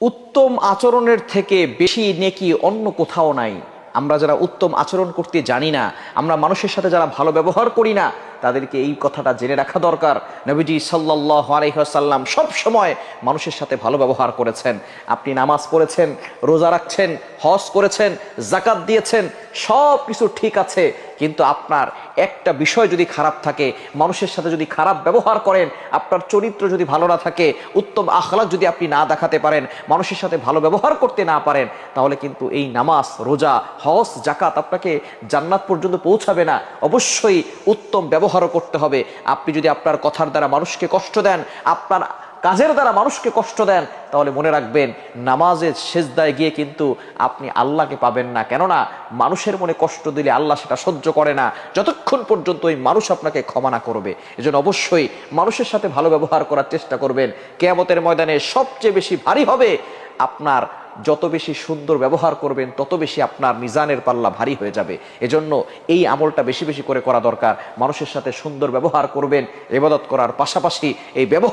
উত্তম আচরণের থেকে বেশি নেকি অন্য কোথাও নাই। আমরা যারা উত্তম আচরণ করতে জানি না, আমরা মানুষের সাথে যারা ভালো ব্যবহার করি না, তাদেরকে এই কথাটা জেনে রাখা দরকার। নবীজি সাল্লাল্লাহু আলাইহি ওয়াসাল্লাম সব সময় মানুষের সাথে ভালো ব্যবহার করেছেন। আপনি নামাজ পড়েছেন, রোজা রাখছেন, হজ করেছেন, যাকাত দিয়েছেন, সব কিছু ঠিক আছে, কিন্তু আপনার একটা বিষয় যদি খারাপ থাকে, মানুষের সাথে যদি খারাপ ব্যবহার করেন, আপনার চরিত্র যদি ভালো না থাকে, উত্তম আখলাক যদি আপনি না দেখাতে পারেন, মানুষের সাথে ভালো ব্যবহার করতে না পারেন, তাহলে কিন্তু এই নামাজ, রোজা, হজ, যাকাত আপনাকে জান্নাত পর্যন্ত পৌঁছাবে না। অবশ্যই উত্তম ব্যবহারও করতে হবে। আপনি যদি আপনার কথার দ্বারা মানুষকে কষ্ট দেন, আপনার কাজের দ্বারা মানুষকে কষ্ট দেন, তাহলে মনে রাখবেন নামাজের সেজদায় গিয়ে কিন্তু আপনি আল্লাহকে পাবেন না। কেননা মানুষের মনে কষ্ট দিলে আল্লাহ সেটা সহ্য করে না, যতক্ষণ পর্যন্ত ওই মানুষ আপনাকে ক্ষমা না করবে। এজন্য অবশ্যই মানুষের সাথে ভালো ব্যবহার করার চেষ্টা করবেন। কিয়ামতের ময়দানে সবচেয়ে বেশি ভারী হবে আপনার, যত বেশি সুন্দর ব্যবহার করবেন তত বেশি আপনার মিজানের পাল্লা ভারী হয়ে যাবে। এজন্য এই আমলটা বেশি বেশি করে করা দরকার। মানুষের সাথে সুন্দর ব্যবহার করবেন, ইবাদত করার পাশাপাশি এই ব্যবহার